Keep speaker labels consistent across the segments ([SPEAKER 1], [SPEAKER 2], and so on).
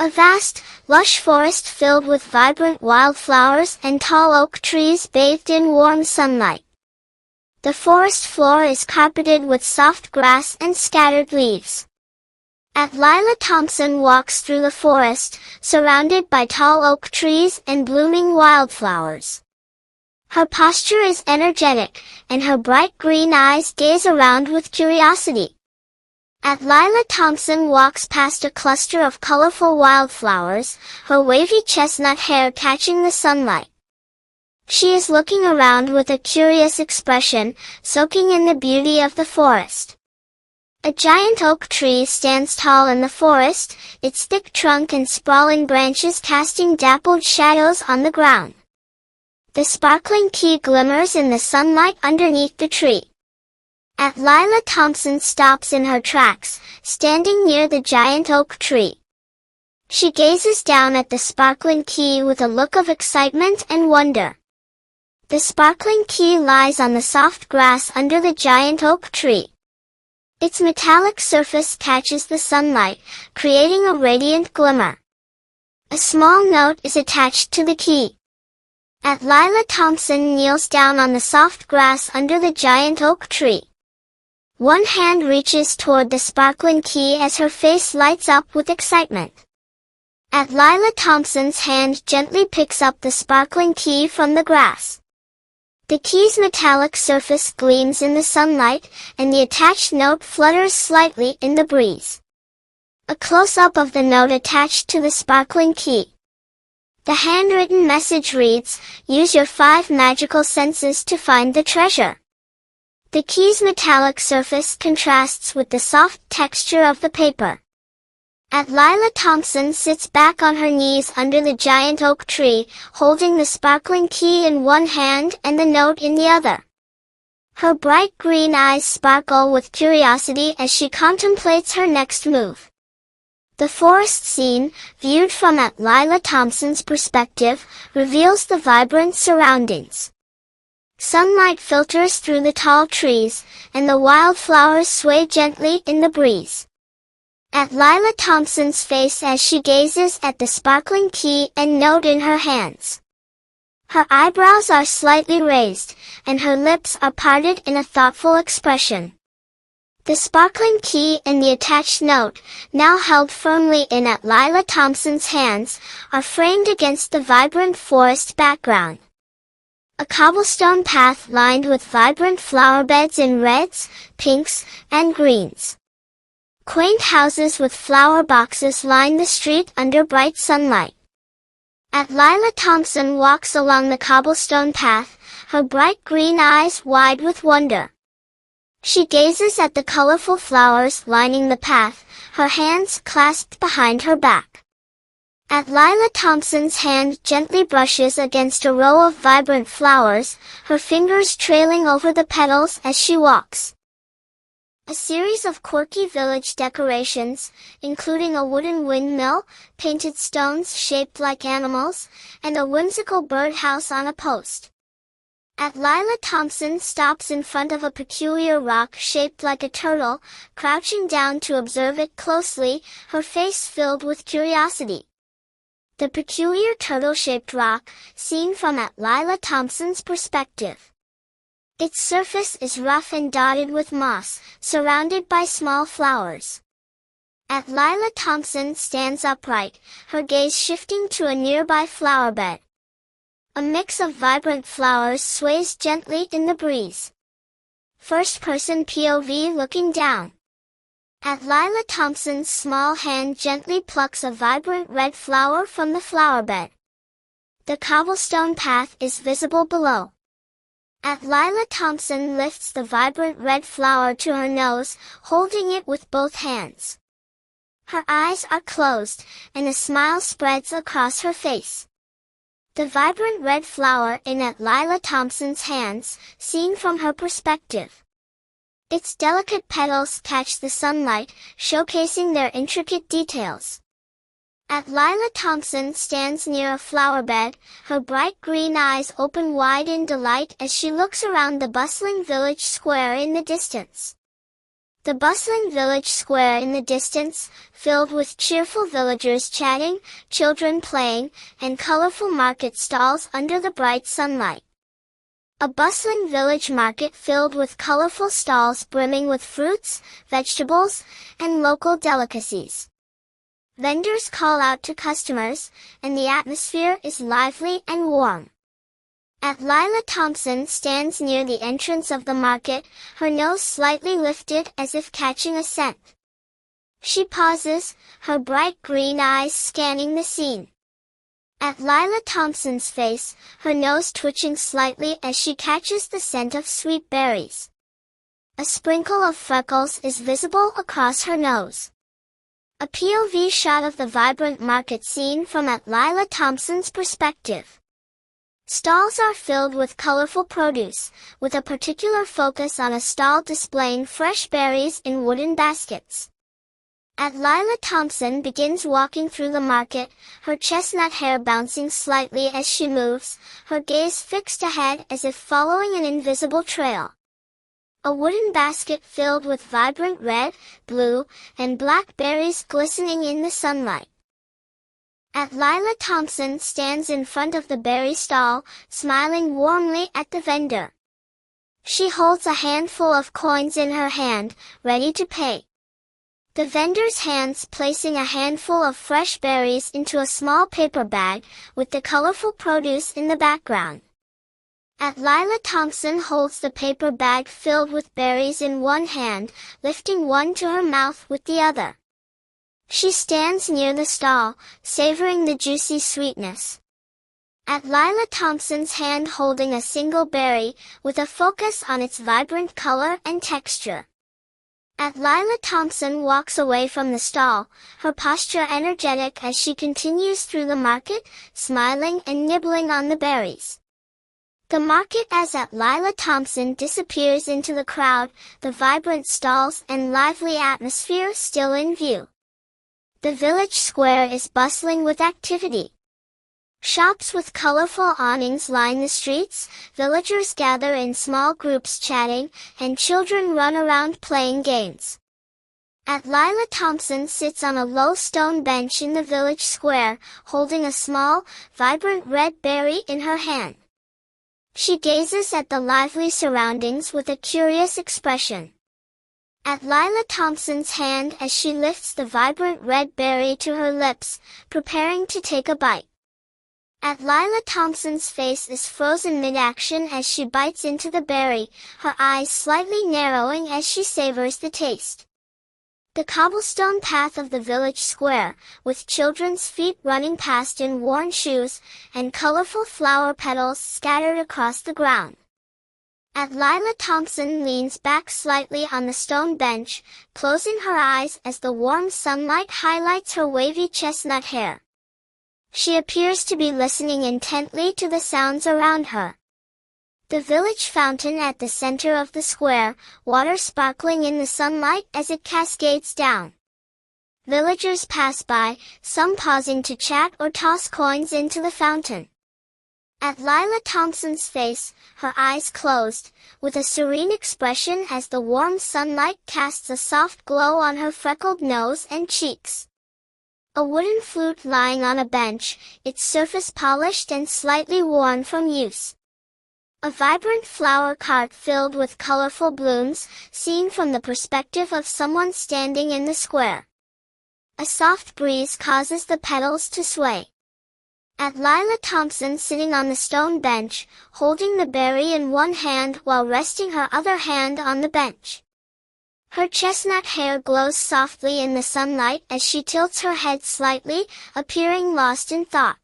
[SPEAKER 1] A vast, lush forest filled with vibrant wildflowers and tall oak trees bathed in warm sunlight. The forest floor is carpeted with soft grass and scattered leaves. Lila Thompson walks through the forest, surrounded by tall oak trees and blooming wildflowers. Her posture is energetic, and her bright green eyes gaze around with curiosity. Lila Thompson walks past a cluster of colorful wildflowers, her wavy chestnut hair catching the sunlight. She is looking around with a curious expression, soaking in the beauty of the forest. A giant oak tree stands tall in the forest, its thick trunk and sprawling branches casting dappled shadows on the ground. The sparkling key glimmers in the sunlight underneath the tree. Lila Thompson stops in her tracks, standing near the giant oak tree. She gazes down at the sparkling key with a look of excitement and wonder. The sparkling key lies on the soft grass under the giant oak tree. Its metallic surface catches the sunlight, creating a radiant glimmer. A small note is attached to the key. Lila Thompson kneels down on the soft grass under the giant oak tree. One hand reaches toward the sparkling key as her face lights up with excitement. Lila Thompson's hand gently picks up the sparkling key from the grass. The key's metallic surface gleams in the sunlight, and the attached note flutters slightly in the breeze. A close-up of the note attached to the sparkling key. The handwritten message reads, "Use your 5 magical senses to find the treasure." The key's metallic surface contrasts with the soft texture of the paper. Lila Thompson sits back on her knees under the giant oak tree, holding the sparkling key in one hand and the note in the other. Her bright green eyes sparkle with curiosity as she contemplates her next move. The forest scene, viewed from Lila Thompson's perspective, reveals the vibrant surroundings. Sunlight filters through the tall trees, and the wildflowers sway gently in the breeze. Lila Thompson's face as she gazes at the sparkling key and note in her hands. Her eyebrows are slightly raised, and her lips are parted in a thoughtful expression. The sparkling key and the attached note, now held firmly in Lila Thompson's hands, are framed against the vibrant forest background. A cobblestone path lined with vibrant flower beds in reds, pinks, and greens. Quaint houses with flower boxes line the street under bright sunlight. Lila Thompson walks along the cobblestone path, her bright green eyes wide with wonder. She gazes at the colorful flowers lining the path, her hands clasped behind her back. Lila Thompson's hand gently brushes against a row of vibrant flowers, her fingers trailing over the petals as she walks. A series of quirky village decorations, including a wooden windmill, painted stones shaped like animals, and a whimsical birdhouse on a post. Lila Thompson stops in front of a peculiar rock shaped like a turtle, crouching down to observe it closely, her face filled with curiosity. The peculiar turtle-shaped rock, seen from Lila Thompson's perspective. Its surface is rough and dotted with moss, surrounded by small flowers. Lila Thompson stands upright, her gaze shifting to a nearby flower bed. A mix of vibrant flowers sways gently in the breeze. First-person POV looking down. Lila Thompson's small hand gently plucks a vibrant red flower from the flower bed. The cobblestone path is visible below. Lila Thompson lifts the vibrant red flower to her nose, holding it with both hands. Her eyes are closed, and a smile spreads across her face. The vibrant red flower in Lila Thompson's hands, seen from her perspective. Its delicate petals catch the sunlight, showcasing their intricate details. Lila Thompson stands near a flower bed, her bright green eyes open wide in delight as she looks around the bustling village square in the distance. The bustling village square in the distance, filled with cheerful villagers chatting, children playing, and colorful market stalls under the bright sunlight. A bustling village market filled with colorful stalls brimming with fruits, vegetables, and local delicacies. Vendors call out to customers, and the atmosphere is lively and warm. Lila Thompson stands near the entrance of the market, her nose slightly lifted as if catching a scent. She pauses, her bright green eyes scanning the scene. Lila Thompson's face, her nose twitching slightly as she catches the scent of sweet berries. A sprinkle of freckles is visible across her nose. A POV shot of the vibrant market scene from Lila Thompson's perspective. Stalls are filled with colorful produce, with a particular focus on a stall displaying fresh berries in wooden baskets. Lila Thompson begins walking through the market, her chestnut hair bouncing slightly as she moves, her gaze fixed ahead as if following an invisible trail. A wooden basket filled with vibrant red, blue, and black berries glistening in the sunlight. Lila Thompson stands in front of the berry stall, smiling warmly at the vendor. She holds a handful of coins in her hand, ready to pay. The vendor's hands placing a handful of fresh berries into a small paper bag, with the colorful produce in the background. Lila Thompson holds the paper bag filled with berries in one hand, lifting one to her mouth with the other. She stands near the stall, savoring the juicy sweetness. Lila Thompson's hand holding a single berry, with a focus on its vibrant color and texture. Lila Thompson walks away from the stall, her posture energetic as she continues through the market, smiling and nibbling on the berries. The market as Lila Thompson disappears into the crowd, the vibrant stalls and lively atmosphere still in view. The village square is bustling with activity. Shops with colorful awnings line the streets, villagers gather in small groups chatting, and children run around playing games. Lila Thompson sits on a low stone bench in the village square, holding a small, vibrant red berry in her hand. She gazes at the lively surroundings with a curious expression. Lila Thompson's hand as she lifts the vibrant red berry to her lips, preparing to take a bite. Lila Thompson's face is frozen mid-action as she bites into the berry, her eyes slightly narrowing as she savors the taste. The cobblestone path of the village square, with children's feet running past in worn shoes, and colorful flower petals scattered across the ground. Lila Thompson leans back slightly on the stone bench, closing her eyes as the warm sunlight highlights her wavy chestnut hair. She appears to be listening intently to the sounds around her. The village fountain at the center of the square, water sparkling in the sunlight as it cascades down. Villagers pass by, some pausing to chat or toss coins into the fountain. Lila Thompson's face, her eyes closed, with a serene expression as the warm sunlight casts a soft glow on her freckled nose and cheeks. A wooden flute lying on a bench, its surface polished and slightly worn from use. A vibrant flower cart filled with colorful blooms, seen from the perspective of someone standing in the square. A soft breeze causes the petals to sway. Lila Thompson sitting on the stone bench, holding the berry in one hand while resting her other hand on the bench. Her chestnut hair glows softly in the sunlight as she tilts her head slightly, appearing lost in thought.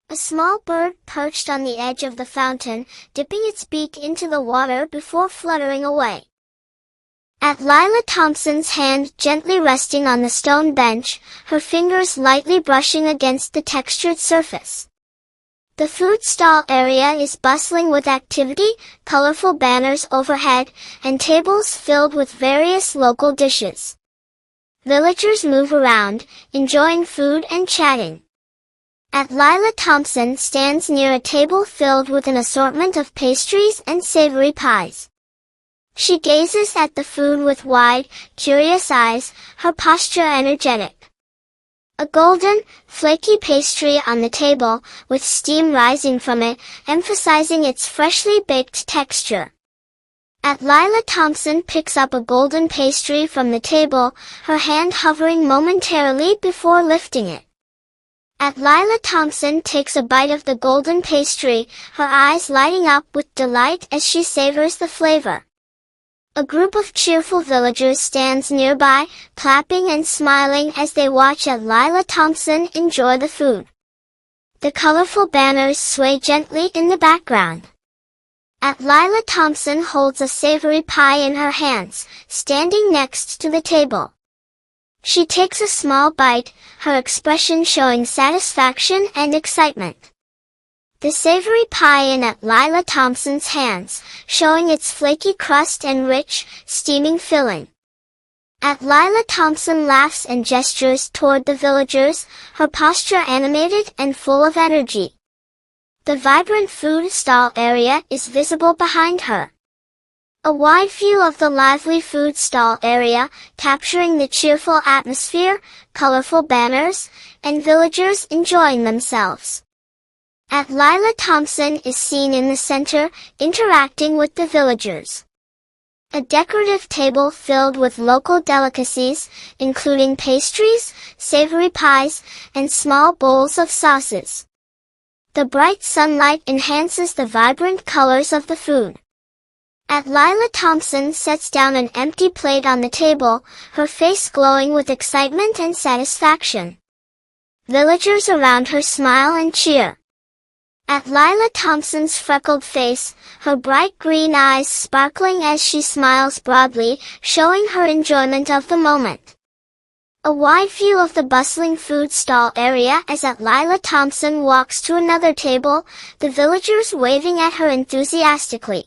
[SPEAKER 1] A small bird perched on the edge of the fountain, dipping its beak into the water before fluttering away. Lila Thompson's hand gently resting on the stone bench, her fingers lightly brushing against the textured surface. The food stall area is bustling with activity, colorful banners overhead, and tables filled with various local dishes. Villagers move around, enjoying food and chatting. Lila Thompson stands near a table filled with an assortment of pastries and savory pies. She gazes at the food with wide, curious eyes, her posture energetic. A golden, flaky pastry on the table, with steam rising from it, emphasizing its freshly baked texture. Lila Thompson picks up a golden pastry from the table, her hand hovering momentarily before lifting it. Lila Thompson takes a bite of the golden pastry, her eyes lighting up with delight as she savors the flavor. A group of cheerful villagers stands nearby, clapping and smiling as they watch Lila Thompson enjoy the food. The colorful banners sway gently in the background. Lila Thompson holds a savory pie in her hands, standing next to the table. She takes a small bite, her expression showing satisfaction and excitement. The savory pie in Lila Thompson's hands, showing its flaky crust and rich, steaming filling. Lila Thompson laughs and gestures toward the villagers, her posture animated and full of energy. The vibrant food stall area is visible behind her. A wide view of the lively food stall area, capturing the cheerful atmosphere, colorful banners, and villagers enjoying themselves. Lila Thompson is seen in the center, interacting with the villagers. A decorative table filled with local delicacies, including pastries, savory pies, and small bowls of sauces. The bright sunlight enhances the vibrant colors of the food. Lila Thompson sets down an empty plate on the table, her face glowing with excitement and satisfaction. Villagers around her smile and cheer. Lila Thompson's freckled face, her bright green eyes sparkling as she smiles broadly, showing her enjoyment of the moment. A wide view of the bustling food stall area as Lila Thompson walks to another table, the villagers waving at her enthusiastically.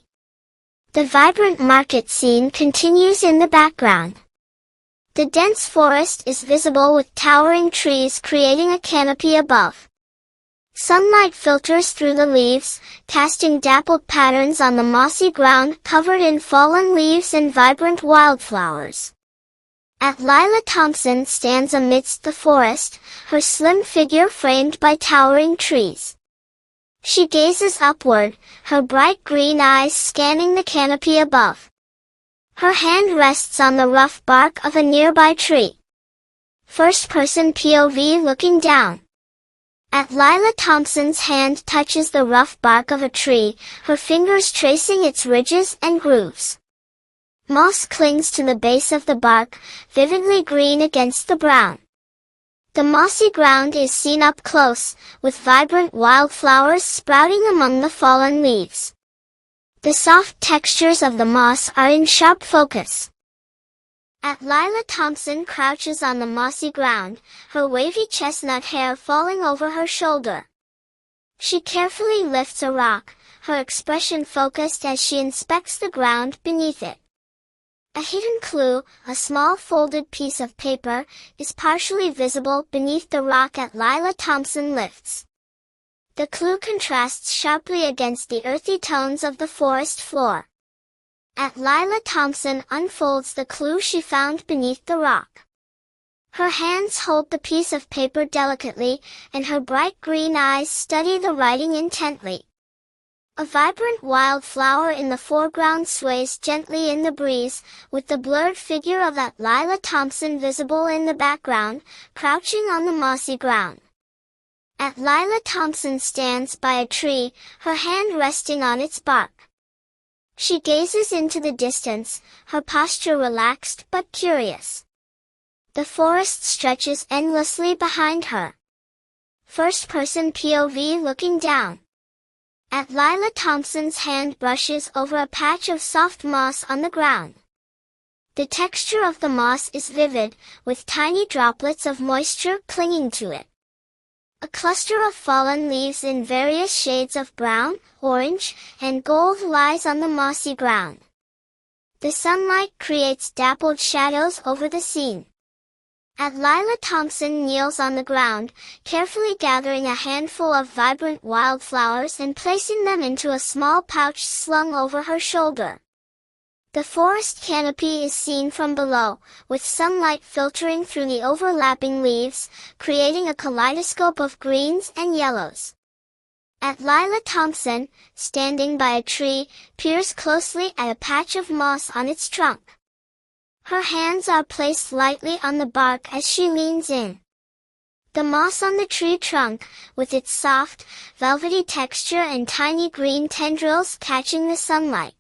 [SPEAKER 1] The vibrant market scene continues in the background. The dense forest is visible with towering trees creating a canopy above. Sunlight filters through the leaves, casting dappled patterns on the mossy ground covered in fallen leaves and vibrant wildflowers. Lila Thompson stands amidst the forest, her slim figure framed by towering trees. She gazes upward, her bright green eyes scanning the canopy above. Her hand rests on the rough bark of a nearby tree. First-person POV looking down. Lila Thompson's hand touches the rough bark of a tree, her fingers tracing its ridges and grooves. Moss clings to the base of the bark, vividly green against the brown. The mossy ground is seen up close, with vibrant wildflowers sprouting among the fallen leaves. The soft textures of the moss are in sharp focus. Lila Thompson crouches on the mossy ground, her wavy chestnut hair falling over her shoulder. She carefully lifts a rock, her expression focused as she inspects the ground beneath it. A hidden clue, a small folded piece of paper, is partially visible beneath the rock Lila Thompson lifts. The clue contrasts sharply against the earthy tones of the forest floor. Lila Thompson unfolds the clue she found beneath the rock. Her hands hold the piece of paper delicately, and her bright green eyes study the writing intently. A vibrant wildflower in the foreground sways gently in the breeze, with the blurred figure of Lila Thompson visible in the background, crouching on the mossy ground. Lila Thompson stands by a tree, her hand resting on its bark. She gazes into the distance, her posture relaxed but curious. The forest stretches endlessly behind her. First-person POV looking down. Lila Thompson's hand brushes over a patch of soft moss on the ground. The texture of the moss is vivid, with tiny droplets of moisture clinging to it. A cluster of fallen leaves in various shades of brown, orange, and gold lies on the mossy ground. The sunlight creates dappled shadows over the scene. Lila Thompson kneels on the ground, carefully gathering a handful of vibrant wildflowers and placing them into a small pouch slung over her shoulder. The forest canopy is seen from below, with sunlight filtering through the overlapping leaves, creating a kaleidoscope of greens and yellows. Lila Thompson, standing by a tree, peers closely at a patch of moss on its trunk. Her hands are placed lightly on the bark as she leans in. The moss on the tree trunk, with its soft, velvety texture and tiny green tendrils catching the sunlight.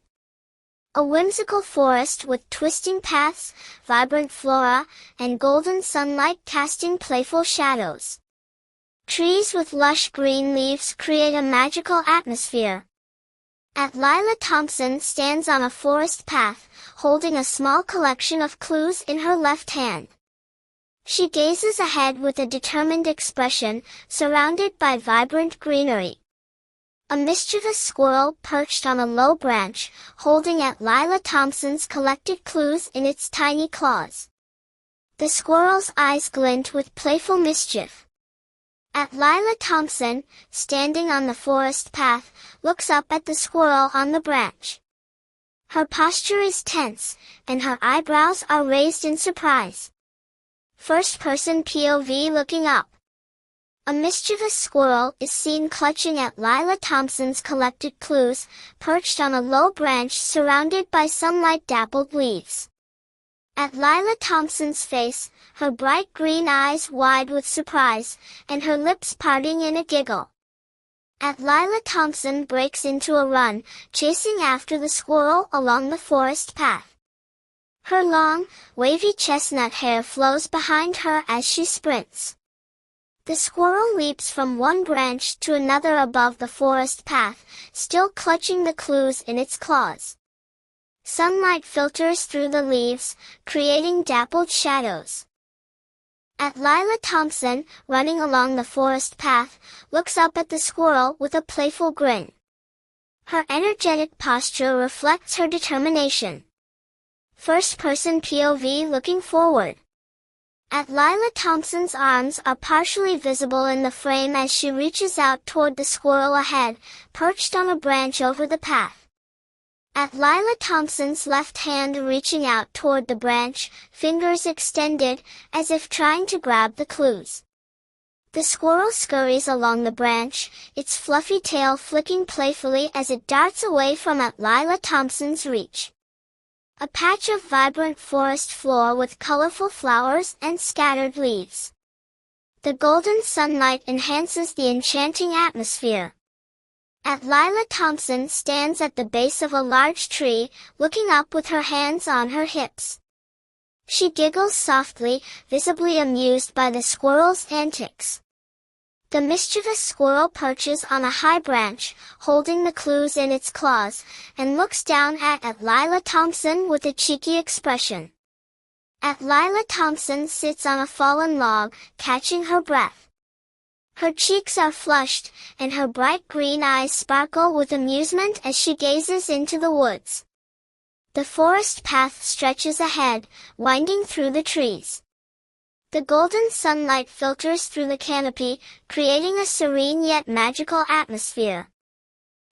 [SPEAKER 1] A whimsical forest with twisting paths, vibrant flora, and golden sunlight casting playful shadows. Trees with lush green leaves create a magical atmosphere. Lila Thompson stands on a forest path, holding a small collection of clues in her left hand. She gazes ahead with a determined expression, surrounded by vibrant greenery. A mischievous squirrel perched on a low branch, holding Lila Thompson's collected clues in its tiny claws. The squirrel's eyes glint with playful mischief. Lila Thompson, standing on the forest path, looks up at the squirrel on the branch. Her posture is tense, and her eyebrows are raised in surprise. First-person POV looking up. A mischievous squirrel is seen clutching Lila Thompson's collected clues, perched on a low branch surrounded by sunlight-dappled leaves. Lila Thompson's face, her bright green eyes wide with surprise, and her lips parting in a giggle. Lila Thompson breaks into a run, chasing after the squirrel along the forest path. Her long, wavy chestnut hair flows behind her as she sprints. The squirrel leaps from one branch to another above the forest path, still clutching the clues in its claws. Sunlight filters through the leaves, creating dappled shadows. Lila Thompson, running along the forest path, looks up at the squirrel with a playful grin. Her energetic posture reflects her determination. First-person POV looking forward. Lila Thompson's arms are partially visible in the frame as she reaches out toward the squirrel ahead, perched on a branch over the path. Lila Thompson's left hand reaching out toward the branch, fingers extended, as if trying to grab the clues. The squirrel scurries along the branch, its fluffy tail flicking playfully as it darts away from Lila Thompson's reach. A patch of vibrant forest floor with colorful flowers and scattered leaves. The golden sunlight enhances the enchanting atmosphere. Lila Thompson stands at the base of a large tree, looking up with her hands on her hips. She giggles softly, visibly amused by the squirrel's antics. The mischievous squirrel perches on a high branch, holding the clues in its claws, and looks down at Lila Thompson with a cheeky expression. Lila Thompson sits on a fallen log, catching her breath. Her cheeks are flushed, and her bright green eyes sparkle with amusement as she gazes into the woods. The forest path stretches ahead, winding through the trees. The golden sunlight filters through the canopy, creating a serene yet magical atmosphere.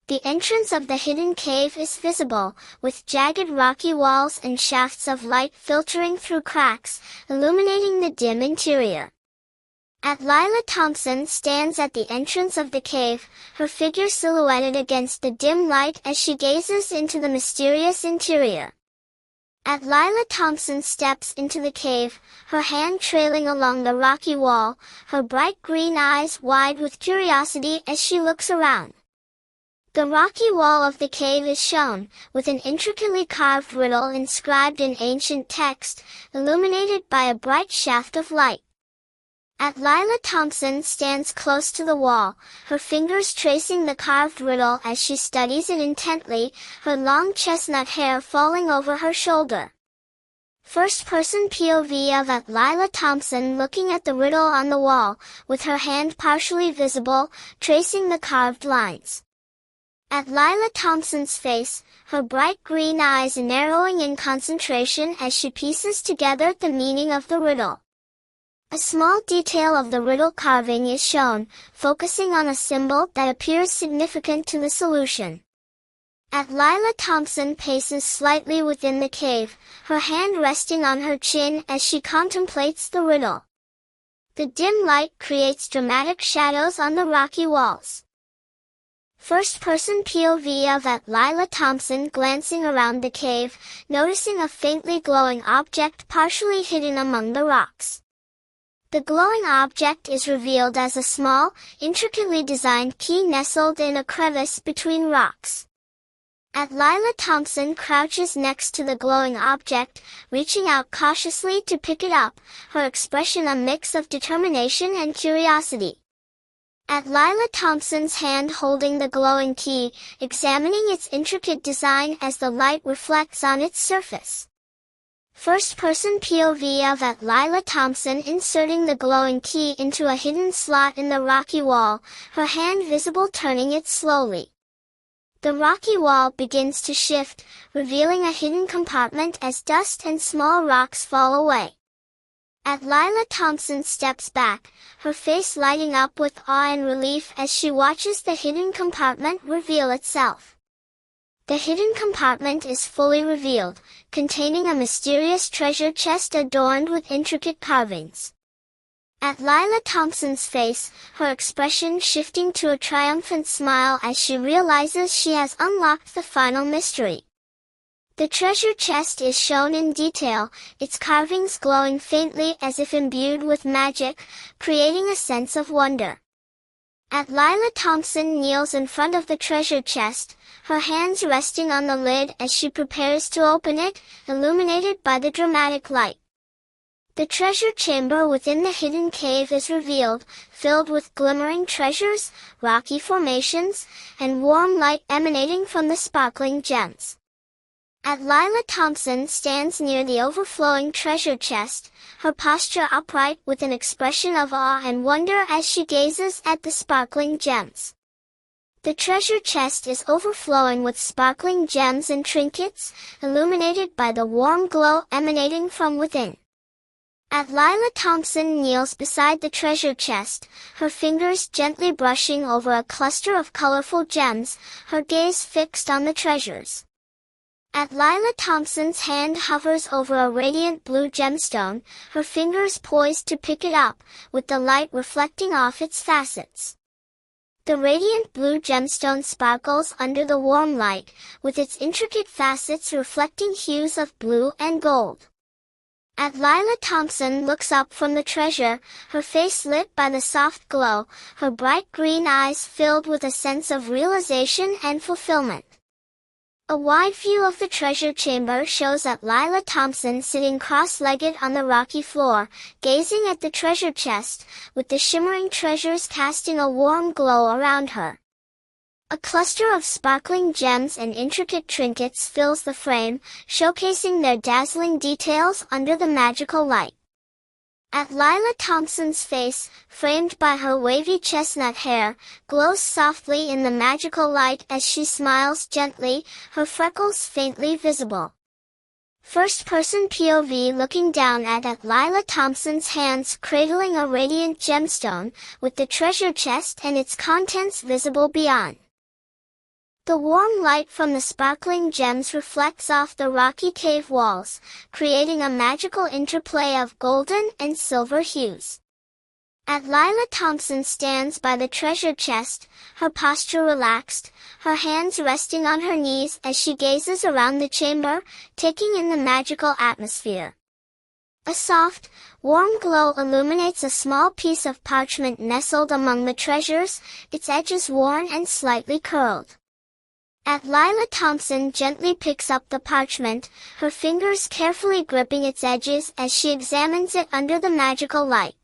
[SPEAKER 1] The entrance of the hidden cave is visible, with jagged rocky walls and shafts of light filtering through cracks, illuminating the dim interior. Lila Thompson stands at the entrance of the cave, her figure silhouetted against the dim light as she gazes into the mysterious interior. Lila Thompson steps into the cave, her hand trailing along the rocky wall, her bright green eyes wide with curiosity as she looks around. The rocky wall of the cave is shown, with an intricately carved riddle inscribed in ancient text, illuminated by a bright shaft of light. Lila Thompson stands close to the wall, her fingers tracing the carved riddle as she studies it intently, her long chestnut hair falling over her shoulder. First-person POV of Lila Thompson looking at the riddle on the wall, with her hand partially visible, tracing the carved lines. Lila Thompson's face, her bright green eyes narrowing in concentration as she pieces together the meaning of the riddle. A small detail of the riddle carving is shown, focusing on a symbol that appears significant to the solution. As Lila Thompson paces slightly within the cave, her hand resting on her chin as she contemplates the riddle. The dim light creates dramatic shadows on the rocky walls. First-person POV of Lila Thompson glancing around the cave, noticing a faintly glowing object partially hidden among the rocks. The glowing object is revealed as a small, intricately designed key nestled in a crevice between rocks. As Lila Thompson crouches next to the glowing object, reaching out cautiously to pick it up, her expression a mix of determination and curiosity. As Lila Thompson's hand holding the glowing key, examining its intricate design as the light reflects on its surface. First-person POV of Lila Thompson inserting the glowing key into a hidden slot in the rocky wall, her hand visible turning it slowly. The rocky wall begins to shift, revealing a hidden compartment as dust and small rocks fall away. As Lila Thompson steps back, her face lighting up with awe and relief as she watches the hidden compartment reveal itself. The hidden compartment is fully revealed, containing a mysterious treasure chest adorned with intricate carvings. At Lila Thompson's face, her expression shifting to a triumphant smile as she realizes she has unlocked the final mystery. The treasure chest is shown in detail, its carvings glowing faintly as if imbued with magic, creating a sense of wonder. As Lila Thompson kneels in front of the treasure chest, her hands resting on the lid as she prepares to open it, illuminated by the dramatic light. The treasure chamber within the hidden cave is revealed, filled with glimmering treasures, rocky formations, and warm light emanating from the sparkling gems. As Lila Thompson stands near the overflowing treasure chest, her posture upright with an expression of awe and wonder as she gazes at the sparkling gems. The treasure chest is overflowing with sparkling gems and trinkets, illuminated by the warm glow emanating from within. As Lila Thompson kneels beside the treasure chest, her fingers gently brushing over a cluster of colorful gems, her gaze fixed on the treasures. As Lila Thompson's hand hovers over a radiant blue gemstone, her fingers poised to pick it up, with the light reflecting off its facets. The radiant blue gemstone sparkles under the warm light, with its intricate facets reflecting hues of blue and gold. As Lila Thompson looks up from the treasure, her face lit by the soft glow, her bright green eyes filled with a sense of realization and fulfillment. A wide view of the treasure chamber shows Lila Thompson sitting cross-legged on the rocky floor, gazing at the treasure chest, with the shimmering treasures casting a warm glow around her. A cluster of sparkling gems and intricate trinkets fills the frame, showcasing their dazzling details under the magical light. As Lila Thompson's face, framed by her wavy chestnut hair, glows softly in the magical light as she smiles gently, her freckles faintly visible. First-person POV looking down at Lila Thompson's hands cradling a radiant gemstone, with the treasure chest and its contents visible beyond. The warm light from the sparkling gems reflects off the rocky cave walls, creating a magical interplay of golden and silver hues. As Lila Thompson stands by the treasure chest, her posture relaxed, her hands resting on her knees as she gazes around the chamber, taking in the magical atmosphere. A soft, warm glow illuminates a small piece of parchment nestled among the treasures, its edges worn and slightly curled. As Lila Thompson gently picks up the parchment, her fingers carefully gripping its edges as she examines it under the magical light.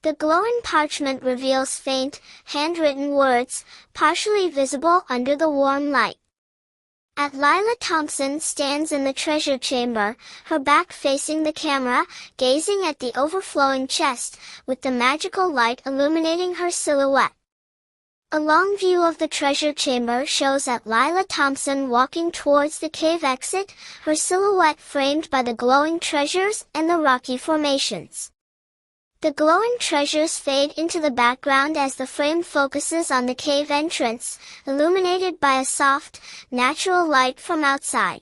[SPEAKER 1] The glowing parchment reveals faint, handwritten words, partially visible under the warm light. As Lila Thompson stands in the treasure chamber, her back facing the camera, gazing at the overflowing chest, with the magical light illuminating her silhouette. A long view of the treasure chamber shows Lila Thompson walking towards the cave exit, her silhouette framed by the glowing treasures and the rocky formations. The glowing treasures fade into the background as the frame focuses on the cave entrance, illuminated by a soft, natural light from outside.